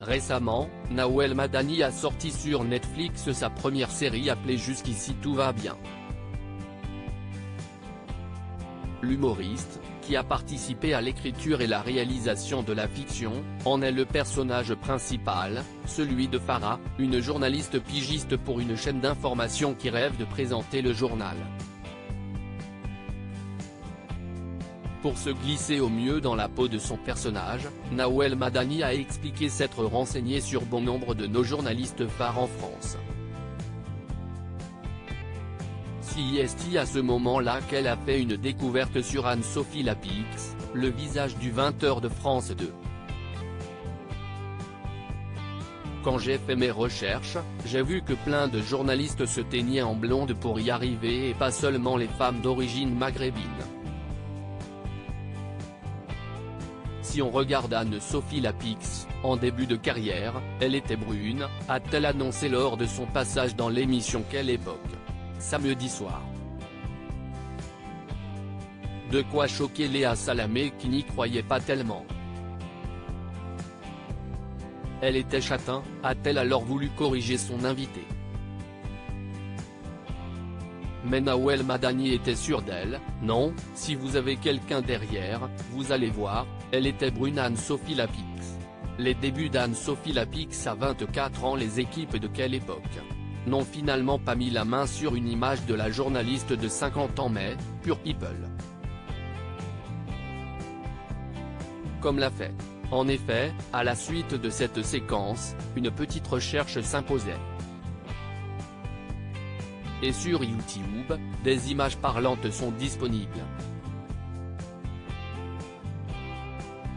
Récemment, Nawel Madani a sorti sur Netflix sa première série appelée Jusqu'ici tout va bien. L'humoriste, qui a participé à l'écriture et la réalisation de la fiction, en est le personnage principal, celui de Farah, une journaliste pigiste pour une chaîne d'information qui rêve de présenter le journal. Pour se glisser au mieux dans la peau de son personnage, Nawel Madani a expliqué s'être renseigné sur bon nombre de nos journalistes phares en France. C'est à ce moment-là qu'elle a fait une découverte sur Anne-Sophie Lapix, le visage du 20h de France 2. Quand j'ai fait mes recherches, j'ai vu que plein de journalistes se teignaient en blonde pour y arriver et pas seulement les femmes d'origine maghrébine. Si on regarde Anne-Sophie Lapix, en début de carrière, elle était brune, a-t-elle annoncé lors de son passage dans l'émission Quelle époque ? Samedi soir. De quoi choquer Léa Salamé qui n'y croyait pas tellement. Elle était châtain, a-t-elle alors voulu corriger son invité ? Mais Nawel Madani était sûre d'elle, non, si vous avez quelqu'un derrière, vous allez voir, elle était brune Anne-Sophie Lapix. Les débuts d'Anne-Sophie Lapix à 24 ans. Les équipes de Quelle époque n'ont finalement pas mis la main sur une image de la journaliste de 50 ans mais, Pure People comme l'a fait. En effet, à la suite de cette séquence, une petite recherche s'imposait. Et sur YouTube, des images parlantes sont disponibles.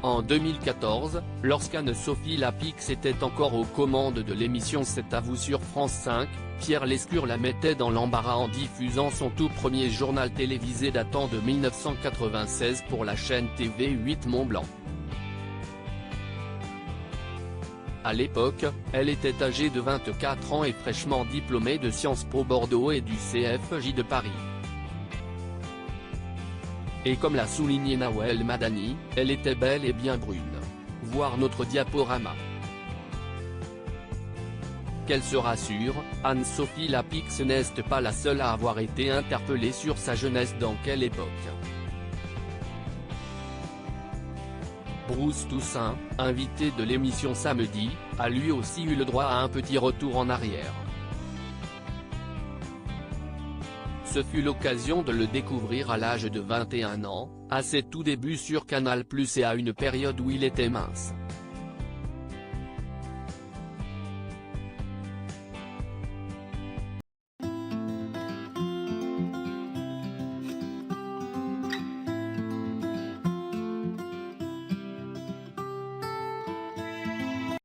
En 2014, lorsqu'Anne-Sophie Lapix était encore aux commandes de l'émission C'est à vous sur France 5, Pierre Lescure la mettait dans l'embarras en diffusant son tout premier journal télévisé datant de 1996 pour la chaîne TV8 Mont-Blanc. À l'époque, elle était âgée de 24 ans et fraîchement diplômée de Sciences Po Bordeaux et du CFJ de Paris. Et comme l'a souligné Nawel Madani, elle était bel et bien brune. Voir notre diaporama. Qu'elle se rassure, Anne-Sophie Lapix n'est pas la seule à avoir été interpellée sur sa jeunesse dans Quelle époque. Bruce Toussaint, invité de l'émission samedi, a lui aussi eu le droit à un petit retour en arrière. Ce fut l'occasion de le découvrir à l'âge de 21 ans, à ses tout débuts sur Canal+ et à une période où il était mince.